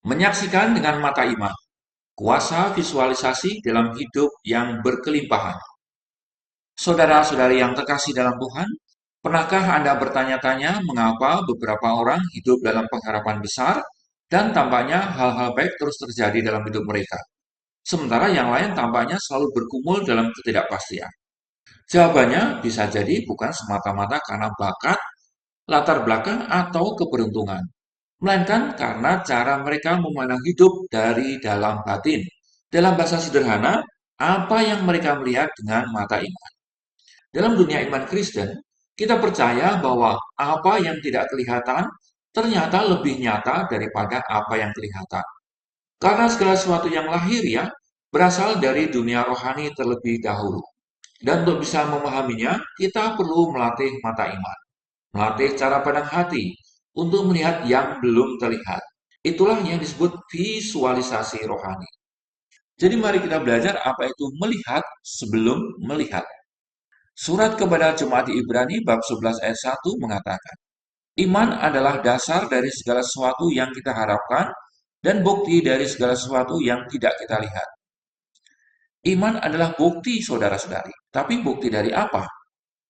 Menyaksikan dengan mata iman, kuasa visualisasi dalam hidup yang berkelimpahan. Saudara-saudari yang terkasih dalam Tuhan, pernahkah Anda bertanya-tanya mengapa beberapa orang hidup dalam pengharapan besar dan tampaknya hal-hal baik terus terjadi dalam hidup mereka, sementara yang lain tampaknya selalu bergumul dalam ketidakpastian? Jawabannya bisa jadi bukan semata-mata karena bakat, latar belakang, atau keberuntungan, melainkan karena cara mereka memandang hidup dari dalam batin. Dalam bahasa sederhana, apa yang mereka melihat dengan mata iman. Dalam dunia iman Kristen, kita percaya bahwa apa yang tidak kelihatan ternyata lebih nyata daripada apa yang kelihatan. Karena segala sesuatu yang lahiriah berasal dari dunia rohani terlebih dahulu. Dan untuk bisa memahaminya, kita perlu melatih mata iman, melatih cara pandang hati untuk melihat yang belum terlihat. Itulah yang disebut visualisasi rohani. Jadi mari kita belajar apa itu melihat sebelum melihat. Surat kepada jemaat di Ibrani bab 11 ayat 1 mengatakan, iman adalah dasar dari segala sesuatu yang kita harapkan dan bukti dari segala sesuatu yang tidak kita lihat. Iman adalah bukti saudara-saudari. Tapi bukti dari apa?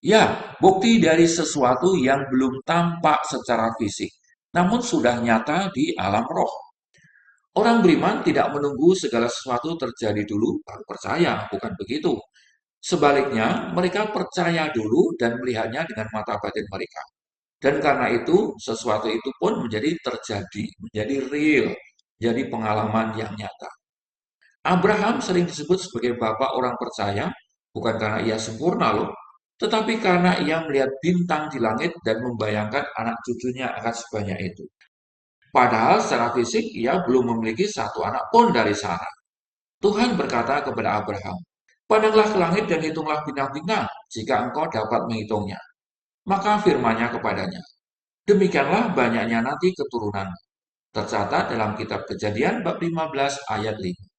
Ya, bukti dari sesuatu yang belum tampak secara fisik, namun sudah nyata di alam roh. Orang beriman tidak menunggu segala sesuatu terjadi dulu baru percaya, bukan begitu. Sebaliknya, mereka percaya dulu dan melihatnya dengan mata batin mereka. Dan karena itu, sesuatu itu pun menjadi terjadi, menjadi real, jadi pengalaman yang nyata. Abraham sering disebut sebagai bapak orang percaya, bukan karena ia sempurna loh, tetapi karena ia melihat bintang di langit dan membayangkan anak cucunya akan sebanyak itu. Padahal secara fisik ia belum memiliki satu anak pun dari Sarah. Tuhan berkata kepada Abraham, pandanglah ke langit dan hitunglah bintang-bintang, jika engkau dapat menghitungnya. Maka firman-Nya kepadanya, demikianlah banyaknya nanti keturunan. Tercatat dalam kitab Kejadian bab 15 ayat 5.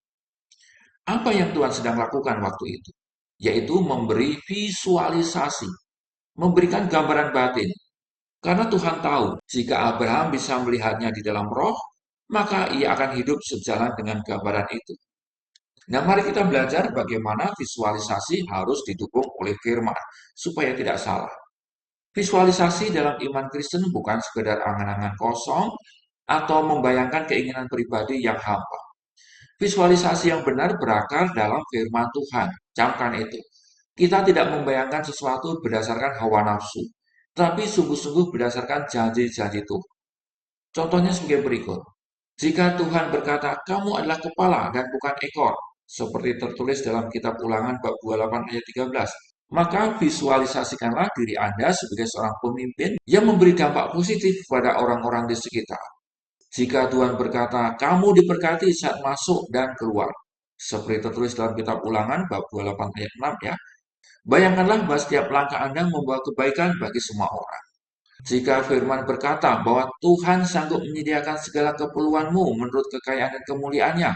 Apa yang Tuhan sedang lakukan waktu itu? Yaitu memberi visualisasi, memberikan gambaran batin. Karena Tuhan tahu, jika Abraham bisa melihatnya di dalam roh, maka ia akan hidup sejalan dengan gambaran itu. Nah, mari kita belajar bagaimana visualisasi harus didukung oleh firman, supaya tidak salah. Visualisasi dalam iman Kristen bukan sekedar angan-angan kosong atau membayangkan keinginan pribadi yang hampa. Visualisasi yang benar berakar dalam firman Tuhan. Camkan itu. Kita tidak membayangkan sesuatu berdasarkan hawa nafsu, tapi sungguh-sungguh berdasarkan janji-janji Tuhan. Contohnya sebagai berikut. Jika Tuhan berkata, kamu adalah kepala dan bukan ekor, seperti tertulis dalam kitab Ulangan bab 28 ayat 13, maka visualisasikanlah diri Anda sebagai seorang pemimpin yang memberi dampak positif pada orang-orang di sekitar. Jika Tuhan berkata, kamu diberkati saat masuk dan keluar, seperti tertulis dalam kitab Ulangan bab 28 ayat 6 ya, bayangkanlah bahwa setiap langkah Anda membawa kebaikan bagi semua orang. Jika firman berkata bahwa Tuhan sanggup menyediakan segala keperluanmu menurut kekayaan dan kemuliaannya,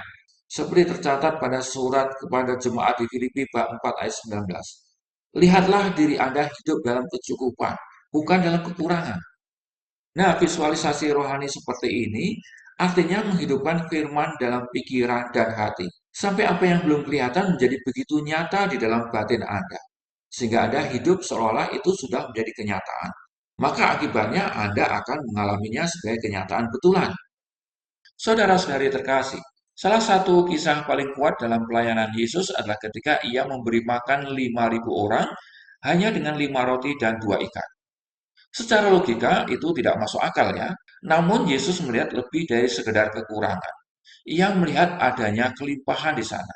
seperti tercatat pada surat kepada jemaat di Filipi bab 4 ayat 19. Lihatlah diri Anda hidup dalam kecukupan, bukan dalam kekurangan. Nah, visualisasi rohani seperti ini artinya menghidupkan firman dalam pikiran dan hati, sampai apa yang belum kelihatan menjadi begitu nyata di dalam batin Anda, sehingga Anda hidup seolah-olah itu sudah menjadi kenyataan. Maka akibatnya Anda akan mengalaminya sebagai kenyataan betulan. Saudara-saudari terkasih, salah satu kisah paling kuat dalam pelayanan Yesus adalah ketika ia memberi makan 5.000 orang hanya dengan 5 roti dan 2 ikan. Secara logika itu tidak masuk akal ya. Namun Yesus melihat lebih dari sekedar kekurangan. Ia melihat adanya kelimpahan di sana.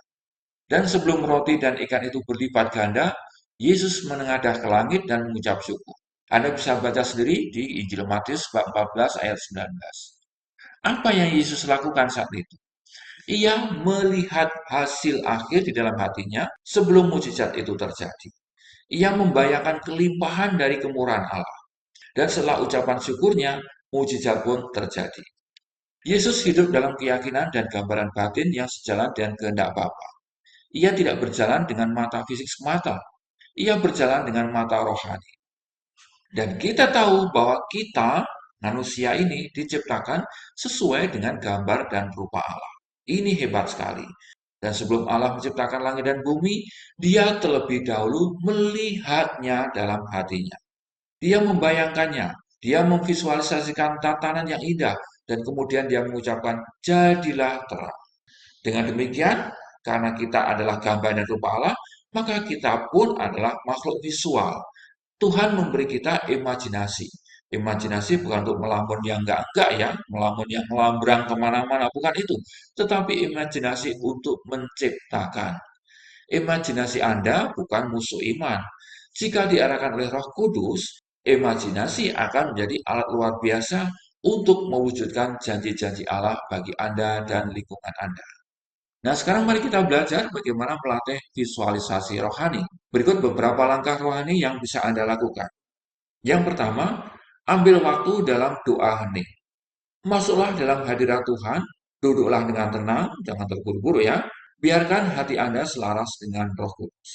Dan sebelum roti dan ikan itu berlipat ganda, Yesus menengadah ke langit dan mengucap syukur. Anda bisa baca sendiri di Injil Matius bab 14 ayat 19. Apa yang Yesus lakukan saat itu? Ia melihat hasil akhir di dalam hatinya sebelum mujizat itu terjadi. Ia membayangkan kelimpahan dari kemurahan Allah. Dan setelah ucapan syukurnya, mujizat pun terjadi. Yesus hidup dalam keyakinan dan gambaran batin yang sejalan dengan kehendak Bapa. Ia tidak berjalan dengan mata fisik semata. Ia berjalan dengan mata rohani. Dan kita tahu bahwa kita Manusia ini diciptakan sesuai dengan gambar dan rupa Allah. Ini hebat sekali. Dan sebelum Allah menciptakan langit dan bumi, Dia terlebih dahulu melihatnya dalam hatinya. Dia membayangkannya, dia memvisualisasikan tatanan yang indah, dan kemudian dia mengucapkan, "Jadilah terang." Dengan demikian, karena kita adalah gambar dan rupa Allah, maka kita pun adalah makhluk visual. Tuhan memberi kita imajinasi. Imajinasi bukan untuk melamun yang enggak-enggak ya, melamun yang melambrang kemana-mana, bukan itu. Tetapi imajinasi untuk menciptakan. Imajinasi Anda bukan musuh iman. Jika diarahkan oleh Roh Kudus, imajinasi akan menjadi alat luar biasa untuk mewujudkan janji-janji Allah bagi Anda dan lingkungan Anda. Nah, sekarang mari kita belajar bagaimana melatih visualisasi rohani. Berikut beberapa langkah rohani yang bisa Anda lakukan. Yang pertama, ambil waktu dalam doa hening. Masuklah dalam hadirat Tuhan, duduklah dengan tenang, jangan terburu-buru ya. Biarkan hati Anda selaras dengan Roh Kudus.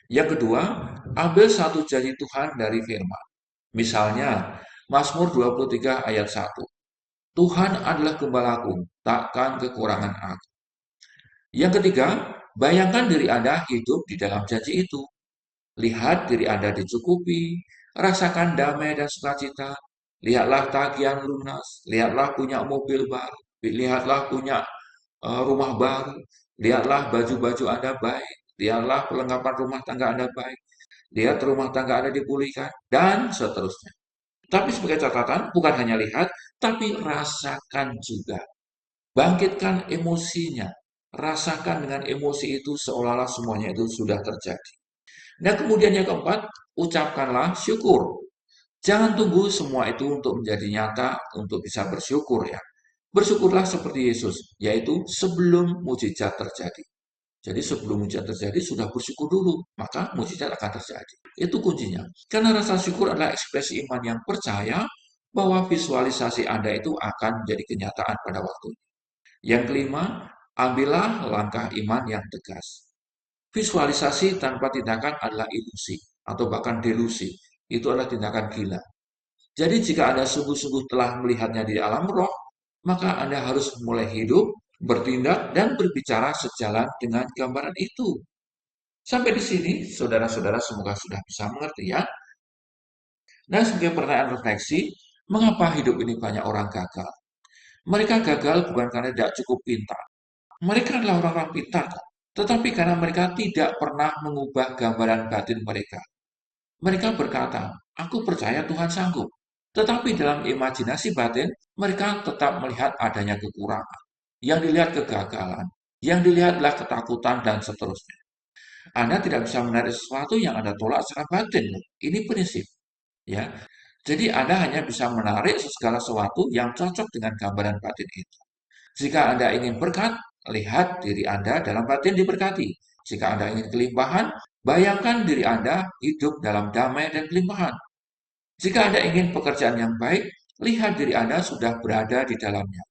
Yang kedua, ambil satu janji Tuhan dari firman. Misalnya, Mazmur 23 ayat 1. Tuhan adalah gembalaku, takkan kekurangan aku. Yang ketiga, bayangkan diri Anda hidup di dalam janji itu. Lihat diri Anda dicukupi, rasakan damai dan sukacita. Lihatlah tagihan lunas, lihatlah punya mobil baru, lihatlah punya rumah baru, lihatlah baju-baju Anda baik, lihatlah perlengkapan rumah tangga Anda baik, lihat rumah tangga Anda dipulihkan, dan seterusnya. Tapi sebagai catatan, bukan hanya lihat, tapi rasakan juga. Bangkitkan emosinya, rasakan dengan emosi itu seolah-olah semuanya itu sudah terjadi. Nah, kemudian yang keempat, ucapkanlah syukur. Jangan tunggu semua itu untuk menjadi nyata, untuk bisa bersyukur ya. Bersyukurlah seperti Yesus, yaitu sebelum mujizat terjadi. Jadi sebelum mujizat terjadi sudah bersyukur dulu, maka mujizat akan terjadi. Itu kuncinya. Karena rasa syukur adalah ekspresi iman yang percaya bahwa visualisasi Anda itu akan menjadi kenyataan pada waktunya. Yang kelima, ambillah langkah iman yang tegas. Visualisasi tanpa tindakan adalah ilusi atau bahkan delusi. Itu adalah tindakan gila. Jadi jika Anda sungguh-sungguh telah melihatnya di alam roh, maka Anda harus mulai hidup, bertindak, dan berbicara sejalan dengan gambaran itu. Sampai di sini, saudara-saudara semoga sudah bisa mengerti ya. Nah, sebagai pertanyaan refleksi, mengapa hidup ini banyak orang gagal? Mereka gagal bukan karena tidak cukup pintar. Mereka adalah orang-orang pintar, tetapi karena mereka tidak pernah mengubah gambaran batin mereka. Mereka berkata, "Aku percaya Tuhan sanggup." Tetapi dalam imajinasi batin, mereka tetap melihat adanya kekurangan. Yang dilihat kegagalan, yang dilihatlah ketakutan, dan seterusnya. Anda tidak bisa menarik sesuatu yang Anda tolak secara batin. Ini prinsip. Ya, jadi Anda hanya bisa menarik segala sesuatu yang cocok dengan gambaran batin itu. Jika Anda ingin berkat, lihat diri Anda dalam batin diberkati. Jika Anda ingin kelimpahan, bayangkan diri Anda hidup dalam damai dan kelimpahan. Jika Anda ingin pekerjaan yang baik, lihat diri Anda sudah berada di dalamnya.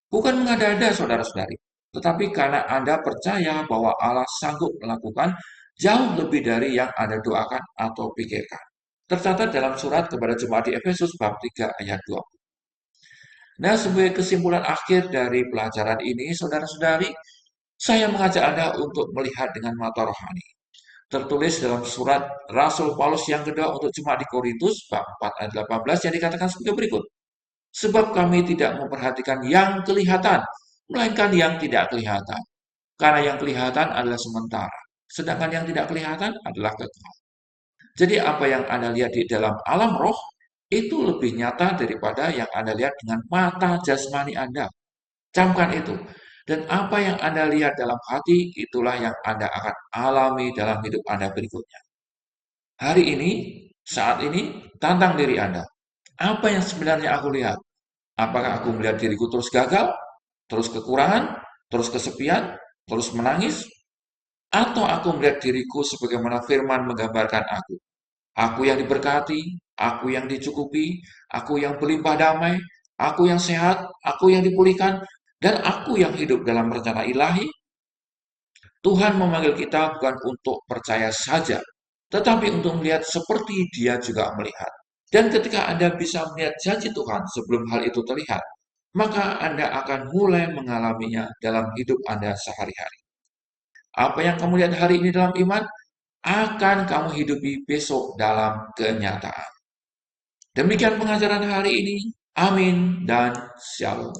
Bukan mengada-ada, saudara-saudari, tetapi karena Anda percaya bahwa Allah sanggup melakukan jauh lebih dari yang Anda doakan atau pikirkan. Tercatat dalam surat kepada jemaat di Efesus bab 3 ayat 20. Nah, sebagai kesimpulan akhir dari pelajaran ini, saudara-saudari, saya mengajak Anda untuk melihat dengan mata rohani. Tertulis dalam surat Rasul Paulus yang kedua untuk jemaat di Korintus, bab 4 ayat 18, yang dikatakan sebagai berikut. Sebab kami tidak memperhatikan yang kelihatan, melainkan yang tidak kelihatan. Karena yang kelihatan adalah sementara, sedangkan yang tidak kelihatan adalah kekal. Jadi apa yang Anda lihat di dalam alam roh, itu lebih nyata daripada yang Anda lihat dengan mata jasmani Anda. Camkan itu. Dan apa yang Anda lihat dalam hati, itulah yang Anda akan alami dalam hidup Anda berikutnya. Hari ini, saat ini, tantang diri Anda. Apa yang sebenarnya aku lihat? Apakah aku melihat diriku terus gagal, terus kekurangan, terus kesepian, terus menangis? Atau aku melihat diriku sebagaimana firman menggambarkan aku? Aku yang diberkati, aku yang dicukupi, aku yang berlimpah damai, aku yang sehat, aku yang dipulihkan, dan aku yang hidup dalam rencana ilahi. Tuhan memanggil kita bukan untuk percaya saja, tetapi untuk melihat seperti Dia juga melihat. Dan ketika Anda bisa melihat janji Tuhan sebelum hal itu terlihat, maka Anda akan mulai mengalaminya dalam hidup Anda sehari-hari. Apa yang kamu lihat hari ini dalam iman, akan kamu hidupi besok dalam kenyataan. Demikian pengajaran hari ini. Amin dan shalom.